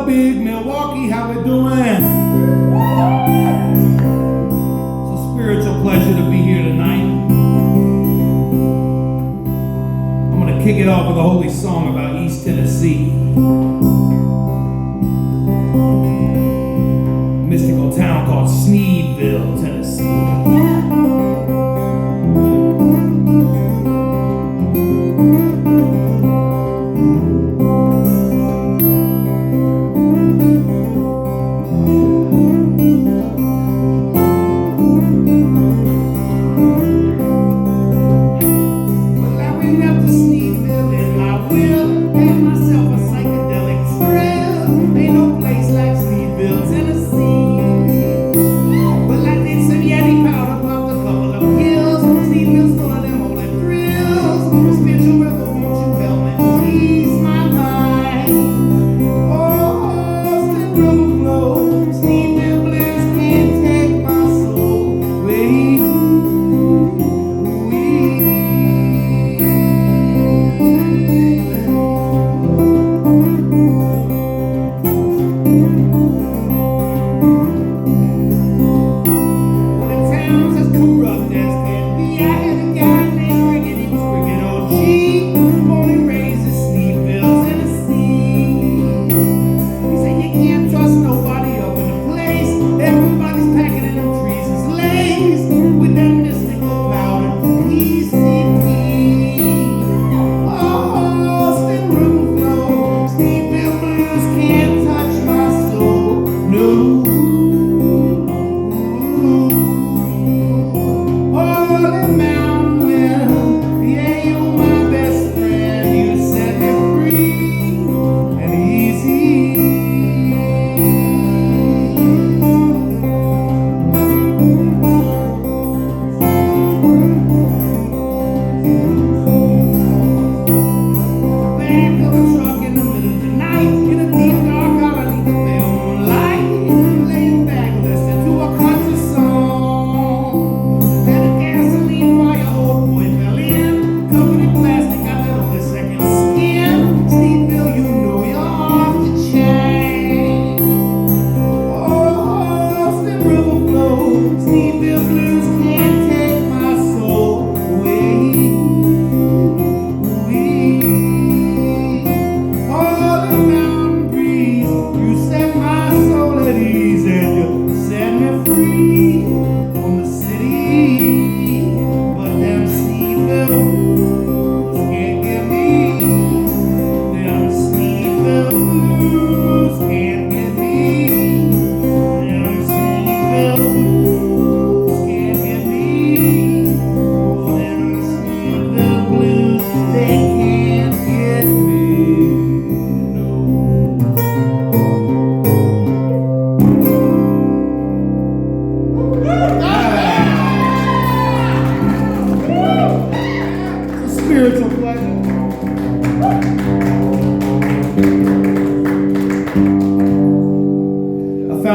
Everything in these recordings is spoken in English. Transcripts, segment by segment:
big Milwaukee, how we doing? It's a spiritual pleasure to be here tonight. I'm going to kick it off with a holy song about East Tennessee. Mystical town called Sneedville, Tennessee.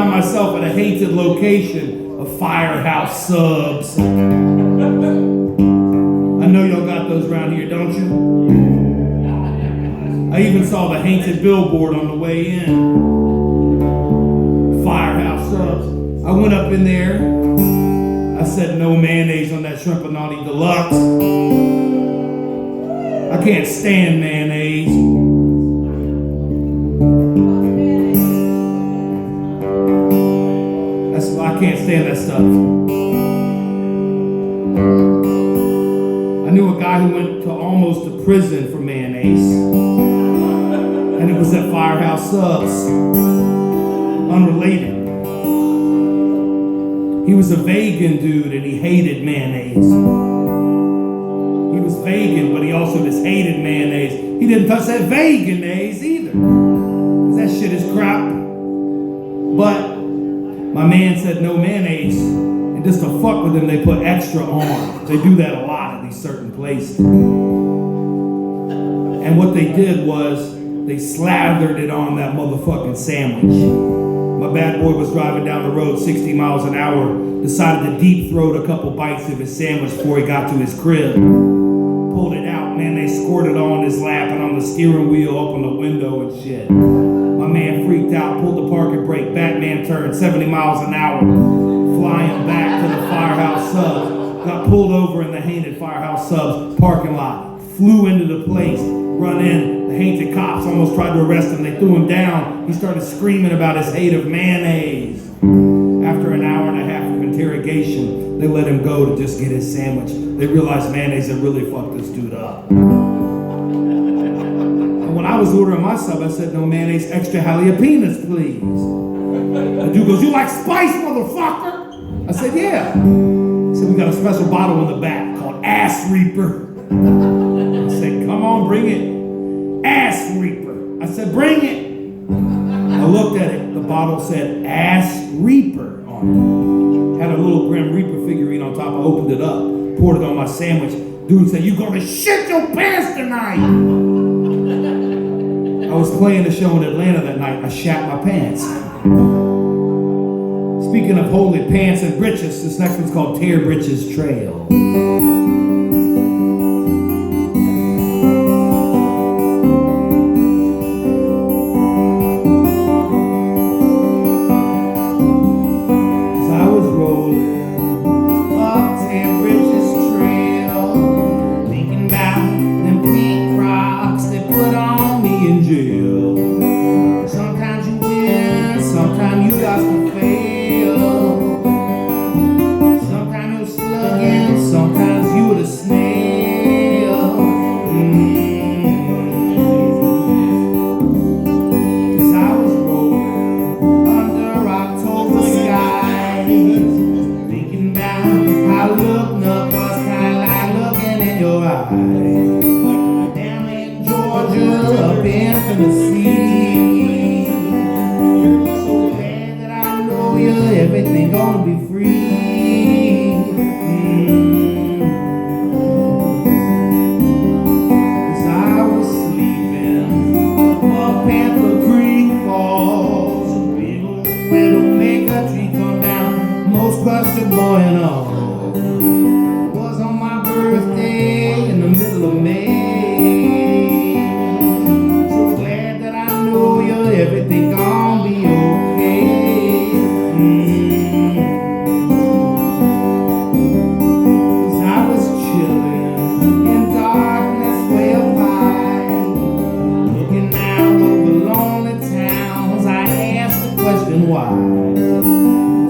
Myself at a hated location of Firehouse Subs. I know y'all got those around here, don't you? I even saw the hated billboard on the way in. Firehouse Subs. I went up in there. I said no mayonnaise on that shrimp and naughty deluxe. I can't stand mayonnaise. I can't stand that stuff. I knew a guy who went to almost to prison for mayonnaise. And it was at Firehouse Subs. Unrelated. He was a vegan dude and he hated mayonnaise. He was vegan, but he also just hated mayonnaise. He didn't touch that vegan-naise either. 'Cause that shit is crap. But my man said no mayonnaise, and just to fuck with them, they put extra on. They do that a lot at these certain places. And what they did was, they slathered it on that motherfucking sandwich. My bad boy was driving down the road 60 miles an hour, decided to deep throat a couple bites of his sandwich before he got to his crib. Pulled it out, man, they squirted on his lap and on the steering wheel, up on the window and shit. My man freaked out, pulled the parking brake, Batman turned 70 miles an hour, flying back to the Firehouse Subs. Got pulled over in the Hainted Firehouse Subs parking lot, flew into the place, run in. The Hainted cops almost tried to arrest him. They threw him down. He started screaming about his hate of mayonnaise. After an hour and a half of interrogation, they let him go to just get his sandwich. They realized mayonnaise had really fucked this dude up. And when I was ordering my sub, I said, no mayonnaise, extra jalapenos, please. The dude goes, you like spice, motherfucker? I said, yeah. He said, we got a special bottle in the back called Ass Reaper. I said, come on, bring it. Ass Reaper. I said, bring it. I looked at it. The bottle said Ass Reaper on it. Had a little Grim Reaper figurine on top. I opened it up, poured it on my sandwich. Dude said, you gonna shit your pants tonight. I was playing a show in Atlanta that night. I shat my pants. Speaking of holy pants and britches, this next one's called Tear Britches Trail. Everything gonna be free. As I was sleeping up at the Creek Falls, a big old widow make a tree come down, most crushed a boy and all. It was on my birthday in the middle of May. So glad that I know you, everything gonna be okay. Why?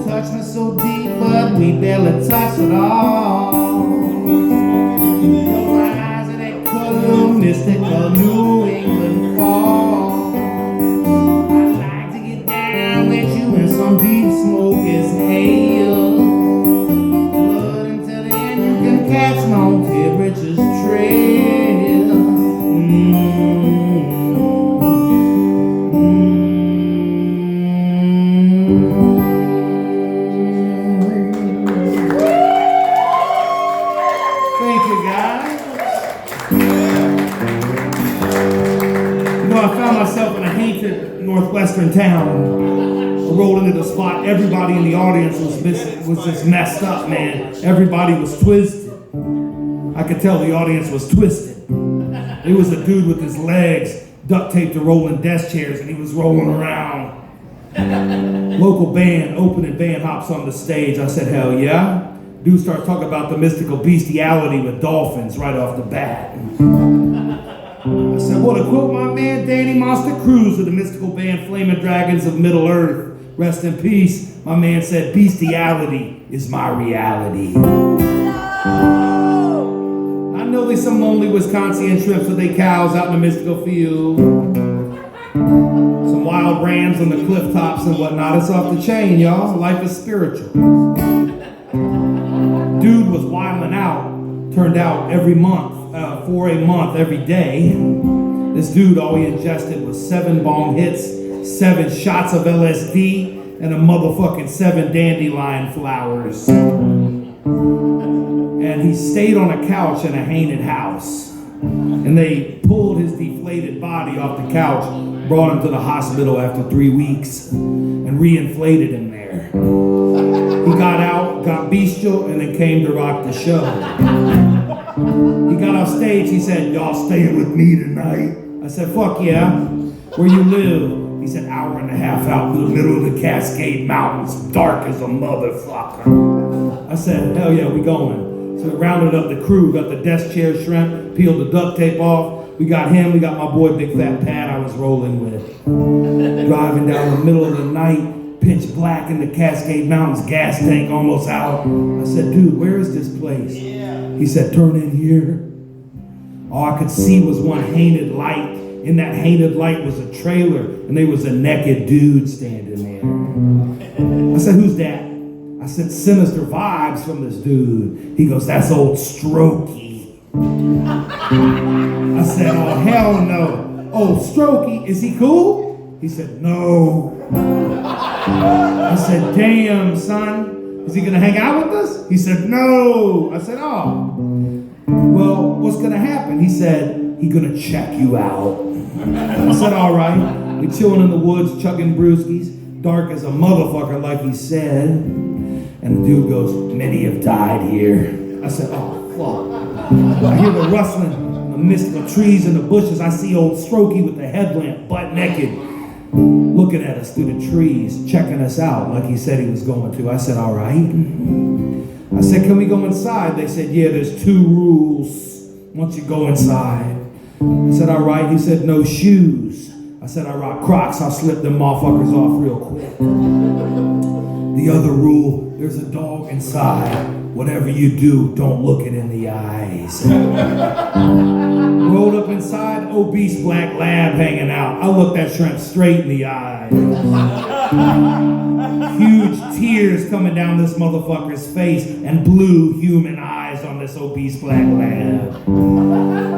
Touch me so deep, but we barely touch at all. Your eyes are that color, mystical New England fall. I'd like to get down with you in some deep smoke is hail. But until then, you can catch me on Tear Britches Trail. I found myself in a hated northwestern town. I rolled into the spot. Everybody in the audience was just messed up, man. Everybody was twisted. I could tell the audience was twisted. It was a dude with his legs duct taped to rolling desk chairs, and he was rolling around. Local band, opening band hops on the stage. I said, hell yeah. Dude starts talking about the mystical bestiality with dolphins right off the bat. I said, well, to quote my man Danny Monster Cruz of the mystical band Flaming Dragons of Middle Earth, rest in peace, my man said, bestiality is my reality. I know there's some lonely Wisconsin trips with their cows out in the mystical field. Some wild rams on the cliff tops and whatnot. It's off the chain, y'all. Life is spiritual. Dude was wilding out. Turned out every month, for a month, every day, this dude, all he ingested was 7 bong hits, 7 shots of LSD, and a motherfucking 7 dandelion flowers. And he stayed on a couch in a haunted house. And they pulled his deflated body off the couch, brought him to the hospital after 3 weeks, and reinflated him there. He got out, got bestial, and then came to rock the show. He got off stage, he said, y'all staying with me tonight? I said, fuck yeah. Where you live? He said, hour and a half out in the middle of the Cascade Mountains, dark as a motherfucker. I said, hell yeah, we going. So we rounded up the crew, got the desk chair shrimp, peeled the duct tape off. We got him, we got my boy Big Fat Pat I was rolling with. Driving down the middle of the night, pitch black in the Cascade Mountains, gas tank almost out. I said, dude, where is this place? He said, turn in here. All I could see was one painted light. In that hated light was a trailer, and there was a naked dude standing there. I said, who's that? I said, sinister vibes from this dude. He goes, that's old Strokey. I said, oh, hell no. Oh, Strokey, is he cool? He said, no. I said, damn, son. Is he going to hang out with us? He said, no. I said, oh. Well, what's going to happen? He said, he's going to check you out. I said, all right. We chilling in the woods, chugging brewskis, dark as a motherfucker, like he said. And the dude goes, many have died here. I said, oh, fuck. I hear the rustling in the midst of the trees and the bushes. I see old Strokey with the headlamp, butt naked, looking at us through the trees, checking us out like he said he was going to. I said, all right. I said, can we go inside? They said, yeah, there's 2 rules once you go inside. I said, all right. He said, no shoes. I said, I rock Crocs. I'll slip them motherfuckers off real quick. The other rule, there's a dog inside. Whatever you do, don't look it in the eyes. Rolled up inside, obese black lab hanging out. I looked that shrimp straight in the eye. Huge tears coming down this motherfucker's face and blue human eyes on this obese black lab.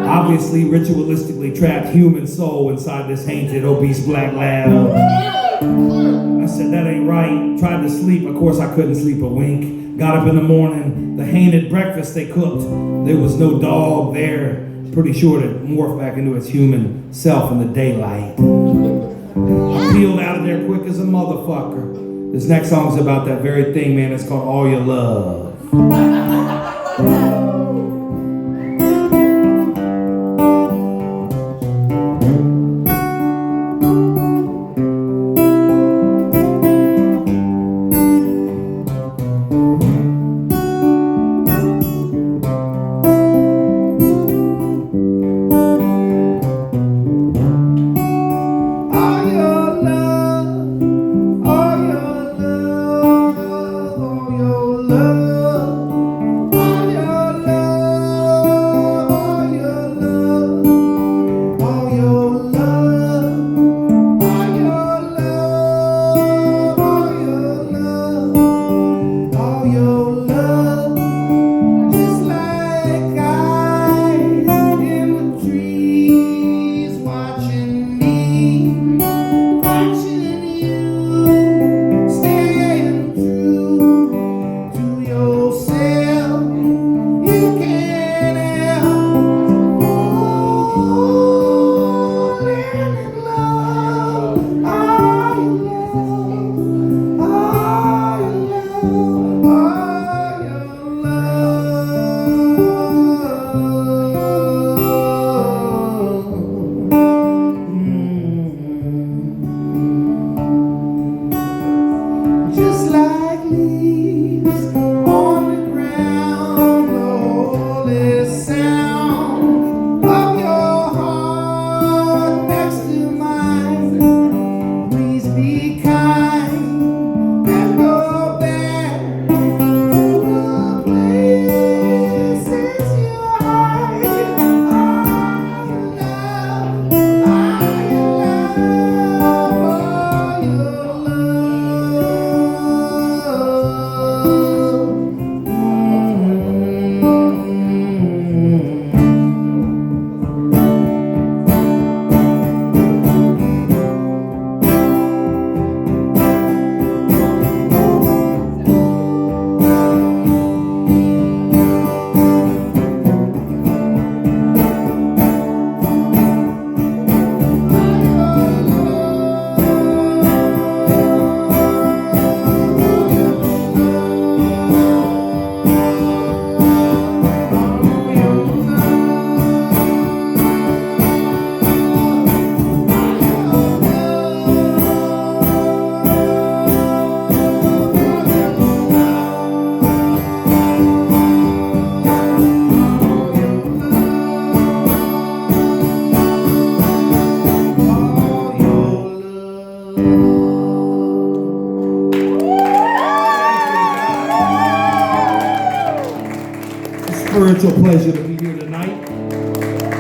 Obviously ritualistically trapped human soul inside this haunted obese black lab. I said, that ain't right. Tried to sleep. Of course, I couldn't sleep a wink. Got up in the morning. The hainted breakfast they cooked. There was no dog there. Pretty sure to morph back into its human self in the daylight. I peeled out of there quick as a motherfucker. This next song's about that very thing, man. It's called All Your Love.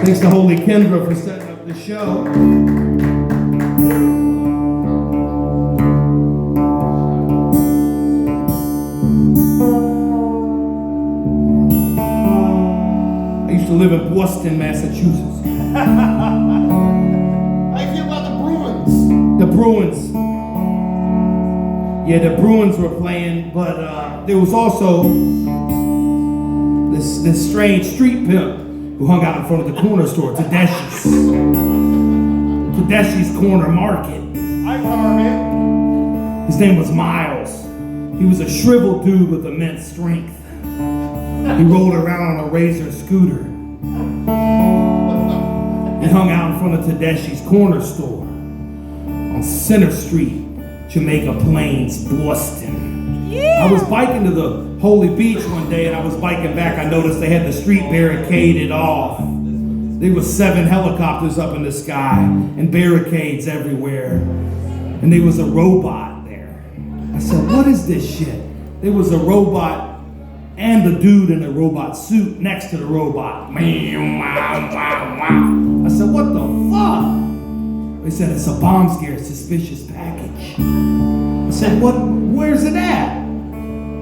Thanks to Holy Kendra for setting up the show. I used to live in Boston, Massachusetts. How you feel about the Bruins? The Bruins. Yeah, the Bruins were playing, but there was also this strange street pimp who hung out in front of the corner store, Tedeschi's Corner Market. Hi, Carmen. His name was Miles. He was a shriveled dude with immense strength. He rolled around on a razor scooter. He hung out in front of Tedeschi's Corner Store on Center Street, Jamaica Plains, Boston. I was biking to the Holy Beach one day, and I was biking back. I noticed they had the street barricaded off. There was 7 helicopters up in the sky and barricades everywhere. And there was a robot there. I said, what is this shit? There was a robot and a dude in a robot suit next to the robot. I said, what the fuck? They said, it's a bomb scare, suspicious package. I said, what? Where's it at?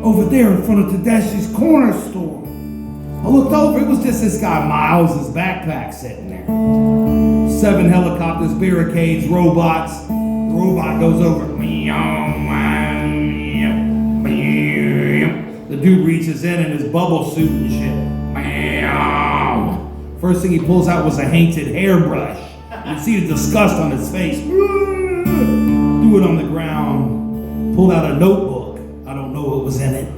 Over there in front of Tedeschi's Corner Store. I looked over, it was just this guy Miles' backpack sitting there. 7 helicopters, barricades, robots. The robot goes over. The dude reaches in his bubble suit and shit. First thing he pulls out was a haunted hairbrush. You can see the disgust on his face. Threw it on the ground. Pulled out a notebook. I don't know what was in it.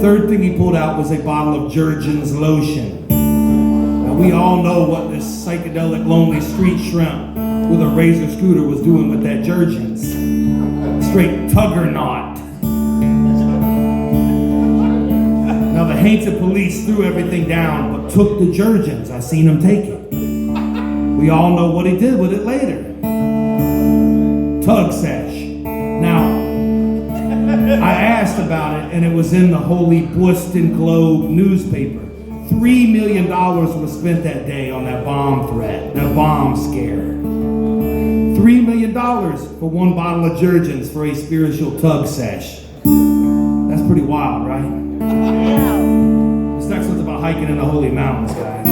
Third thing he pulled out was a bottle of Jergens lotion. Now we all know what this psychedelic lonely street shrimp with a razor scooter was doing with that Jergens. Straight tugger knot. Now the haunted police threw everything down but took the Jergens. I seen him take it. We all know what he did with it later. Tug sesh. Now, I asked about it, and it was in the Holy Boston Globe newspaper. $3 million was spent that day on that bomb threat, that bomb scare. $3 million for 1 bottle of Jergens for a spiritual tug sesh. That's pretty wild, right? This next one's about hiking in the holy mountains, guys.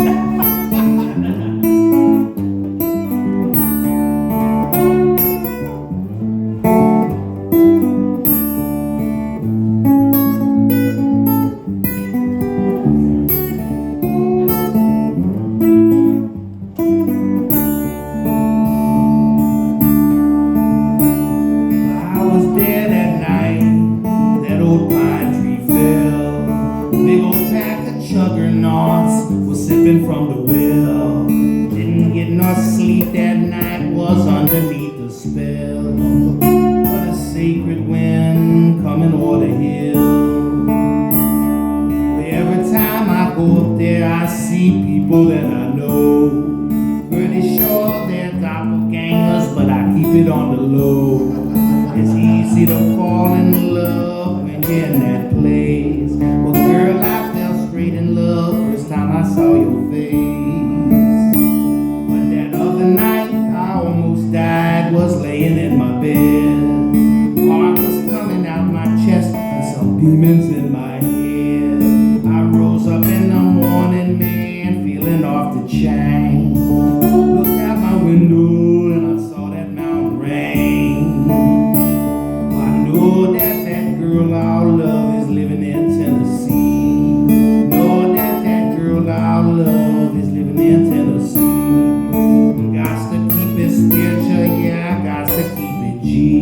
G.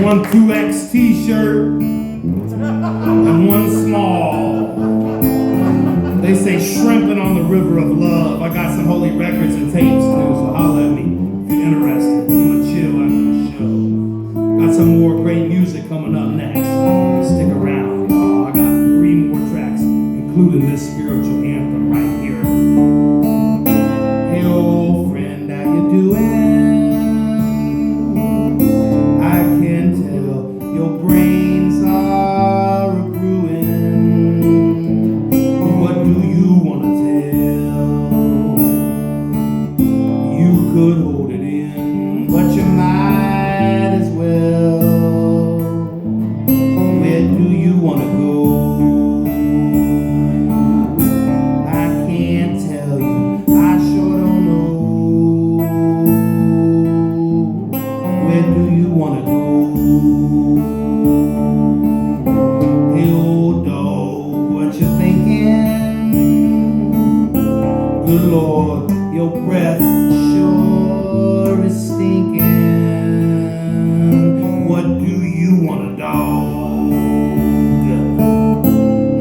one 2X t-shirt, and one small. They say shrimping on the river of love. I got some holy records and tapes too, so holler at me if you're interested. I'm gonna chill after the show. Got some more great music coming up next. Stick around, y'all. I got 3 more tracks, including this spiritual anthem right here. Hey, old friend, how you doing? I can tell your brains are a-brewing. What do you want to tell? You could hold it in, but you might as well. Where do you want to go? I can't tell you, I sure don't know. Where do you want to go? Hey, old dog, what you thinking? Good Lord, your breath sure is stinking. What do you want, a dog?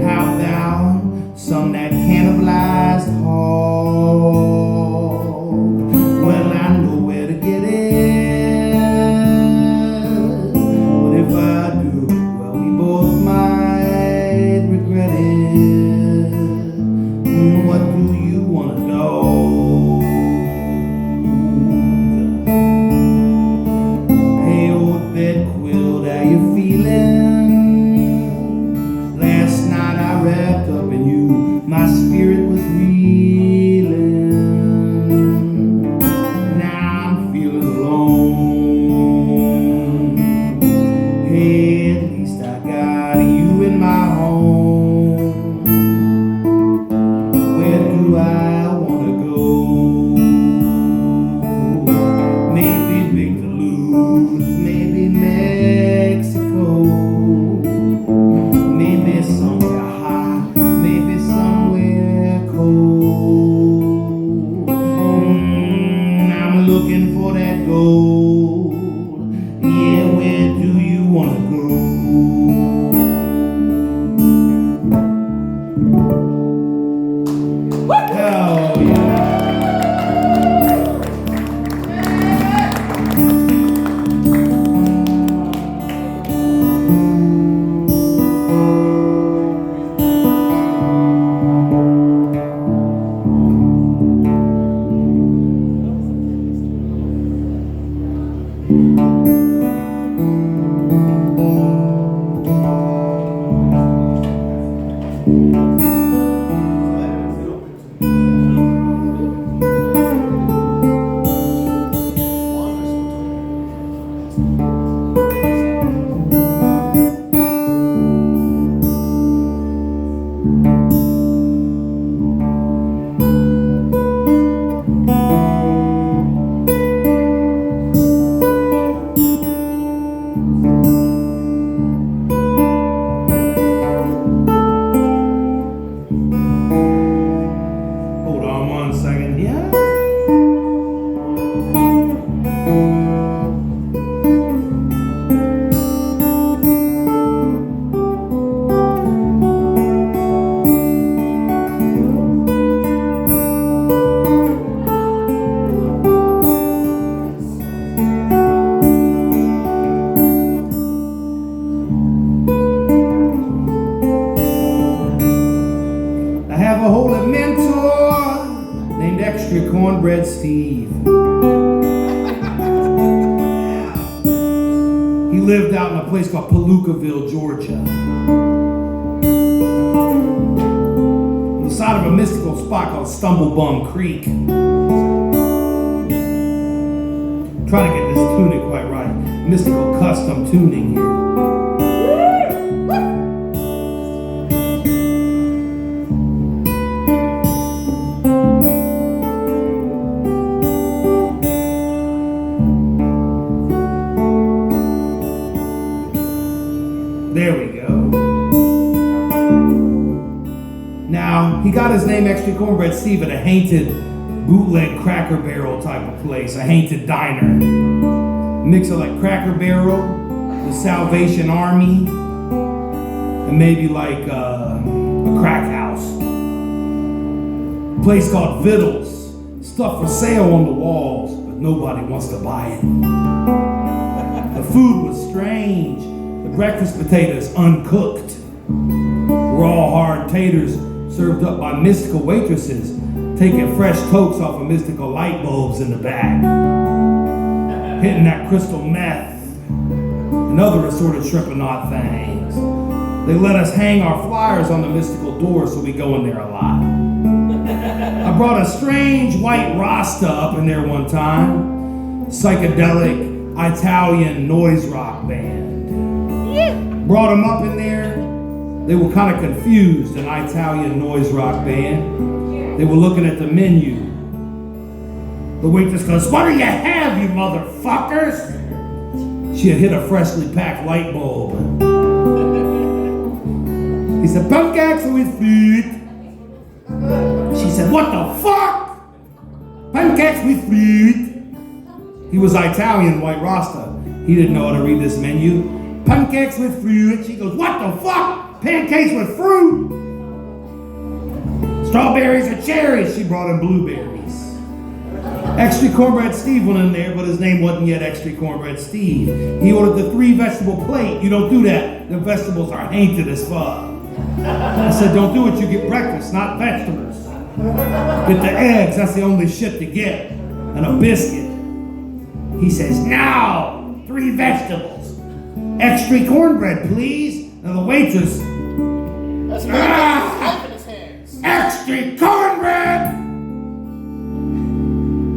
How about some that cannibalized hog? Well, I know where to get it, but if I do, well, we both might regret it. What do you want, a dog? Hey, old bed quilt, how you feeling? Last night I wrapped up in you, my spirit was reeling. Now I'm feeling alone. Hey, at least I got you in my home. Where do I want to go? Maybe Big Duluth, maybe Mexico, maybe somewhere hot, maybe somewhere cold. I'm looking for that gold. Yeah, where do you want to go? Hell yeah. Hold on one second here. I have a holy mentor named Extra Cornbread Steve. He lived out in a place called Palookaville, Georgia. On the side of a mystical spot called Stumblebum Creek. Trying to get this tuning quite right. Mystical custom tuning here. There we go. Now, he got his name Extra Cornbread Steve at a haunted bootleg Cracker Barrel type of place, a haunted diner. Mix of like Cracker Barrel the Salvation Army, and maybe like a crack house. A place called Vittles. Stuff for sale on the walls, but nobody wants to buy it. The food was strange. The breakfast potatoes uncooked. Raw hard taters served up by mystical waitresses, taking fresh tokes off of mystical light bulbs in the back, hitting that crystal meth and other assorted shrimponaut things. They let us hang our flyers on the mystical door, so we go in there a lot. I brought a strange white Rasta up in there one time, psychedelic Italian noise rock band. Brought them up in there. They were kind of confused, an Italian noise rock band. They were looking at the menu. The waitress goes, "What do you have, you motherfuckers?" She had hit a freshly packed light bulb. He said, "Pancakes with fruit." She said, "What the fuck? Pancakes with fruit." He was Italian, white Rasta. He didn't know how to read this menu. Pancakes with fruit. She goes, "What the fuck? Pancakes with fruit? Strawberries or cherries?" She brought in blueberries. Extra Cornbread Steve went in there, but his name wasn't yet Extra Cornbread Steve. He ordered the 3-vegetable plate. You don't do that. The vegetables are hainted as fuck. I said, "Don't do it. You get breakfast, not vegetables. Get the eggs. That's the only shit to get. And a biscuit." He says, "No, 3 vegetables. Extra cornbread, please." And the waitress, That's life in his hands. "Extra cornbread!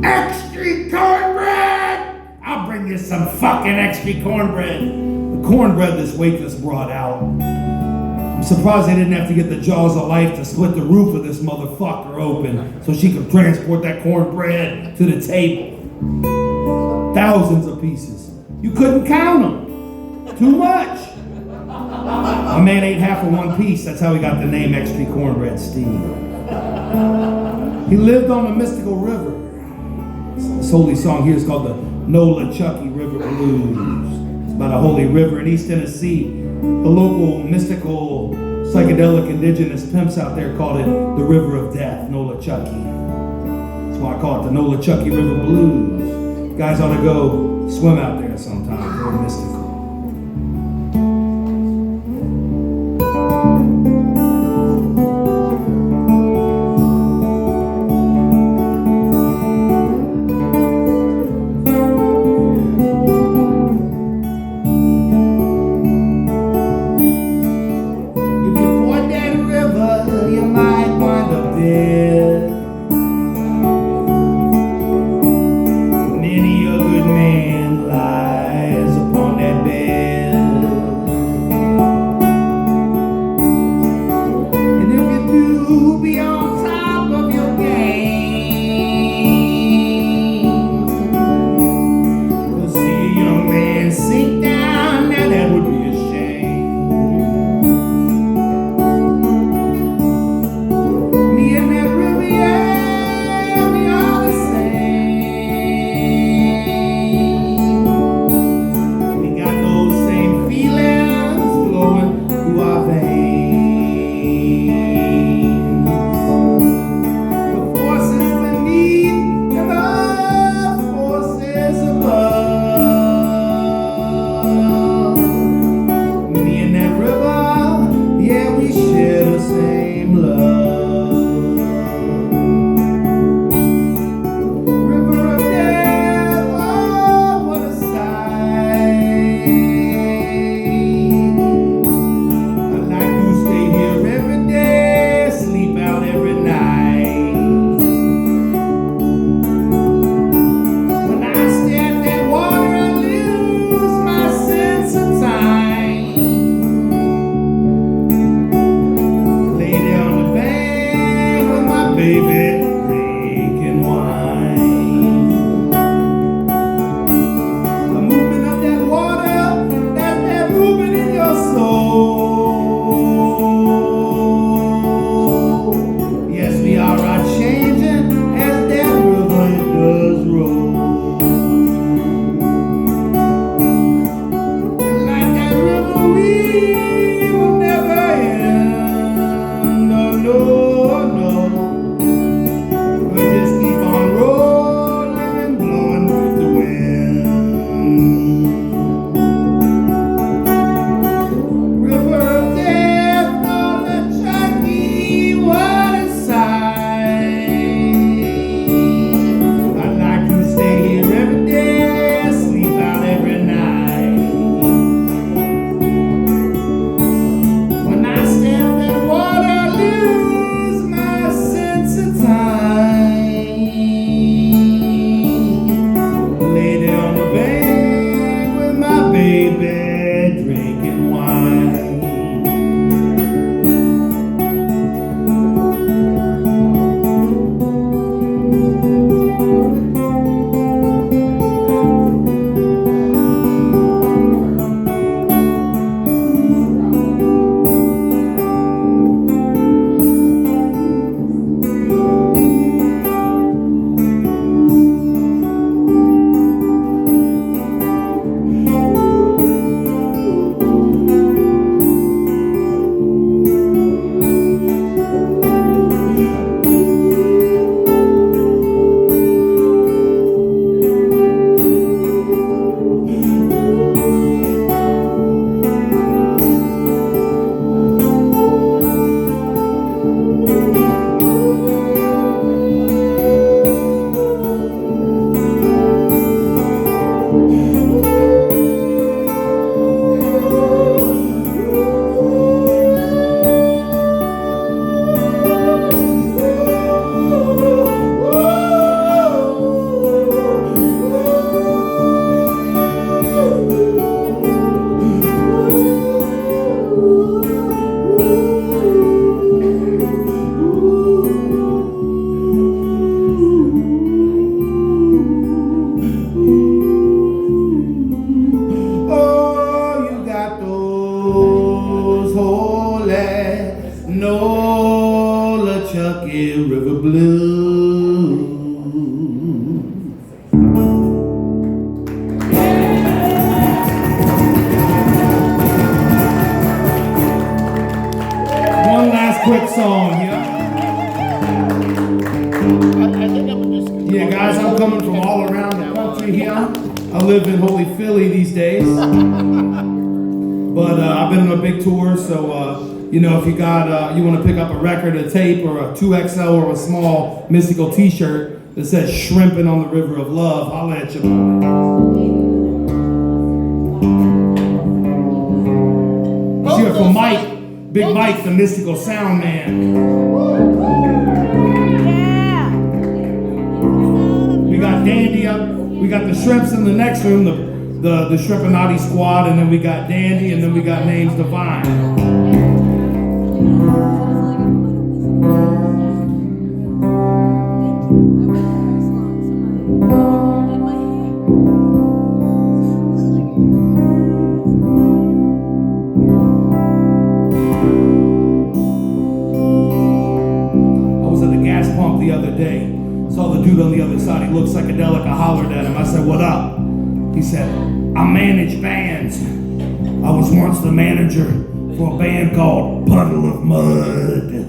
Extra cornbread! I'll bring you some fucking extra cornbread." The cornbread this waitress brought out. I'm surprised they didn't have to get the jaws of life to split the roof of this motherfucker open so she could transport that cornbread to the table. Thousands of pieces. You couldn't count them. Too much. A man ate half of one piece. That's how he got the name Extra Cornbread Steve. He lived on the mystical river. This holy song here is called the Nola Chucky River Blues. It's about a holy river in East Tennessee. The local mystical psychedelic indigenous pimps out there called it the River of Death, Nola Chucky. That's why I call it the Nola Chucky River Blues. Guys ought to go swim out there sometime. Very mystical. Many a good man lies upon that I live in Holy Philly these days. But I've been on a big tour, so you know, if you got you want to pick up a record, a tape, or a 2XL or a small mystical T-shirt that says "Shrimping on the River of Love," holla at your boy. Let's hear it from Mike, Big Mike, the mystical sound man. We got Dandy up. We got the Shrimps in the next room, the Shrimpinati squad, and then we got Dandy, and then we got Names Divine. The other day, saw the dude on the other side. He looked psychedelic. I hollered at him. I said, "What up?" He said, "I manage bands. I was once the manager for a band called Puddle of Mud." Yeah.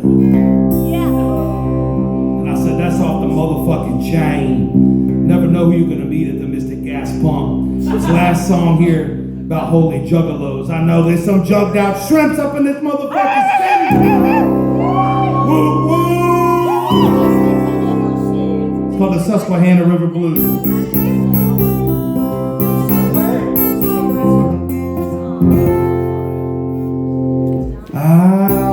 And I said, "That's off the motherfucking chain. Never know who you're gonna meet at the Mystic Gas Pump." This last song here about holy juggalos. I know there's some jugged out shrimps up in this motherfucking city. Woo woo. It's called the Susquehanna River Blues. I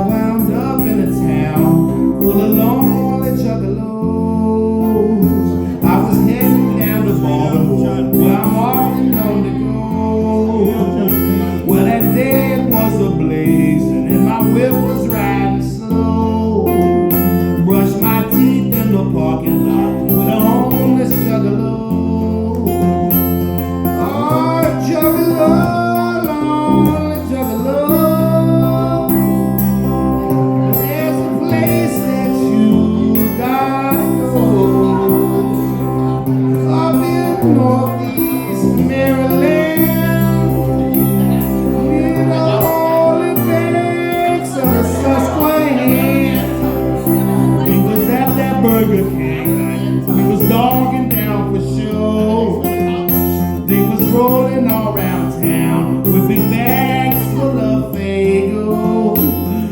wound up in a town full of lonely juggalos. I was heading down to Baltimore, where I'm often known to go. Well, that day it was a blazing, and my whip was riding slow. Brushed my teeth in the parking lot with a homeless juggalo. Oh, juggalo, lonely juggalo. There's a place that you gotta go. Up in Northeast Maryland, near the holy banks of the Susquehanna. We was at that Burger King. We was dogging down for sure. They was rolling all around town with big bags full of Fago.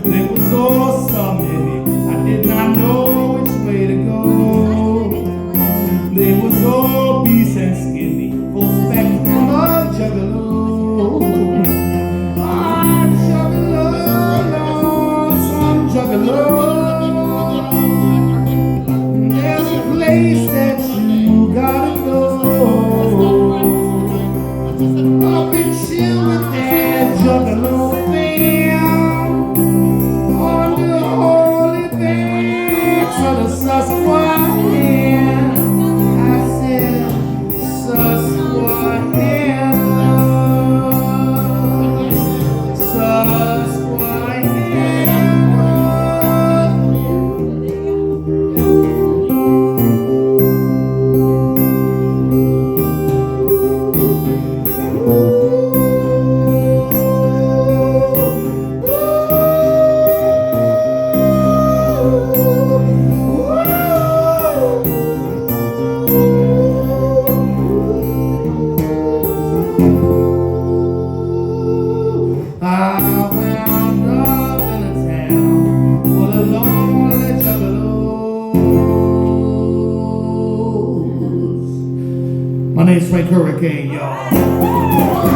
They was all so many, I did not know which way to go. They was all beast and skinny, full spectrum of juggalo. Ah, juggalo, some juggalo. There's a place that you gotta go. Up and chill with that juggalo fam on the holy banks of the Susquehanna. I said Susquehanna, Susquehanna. I wound up in a town full of lonely juggalos. My name's Frank Hurricane, y'all.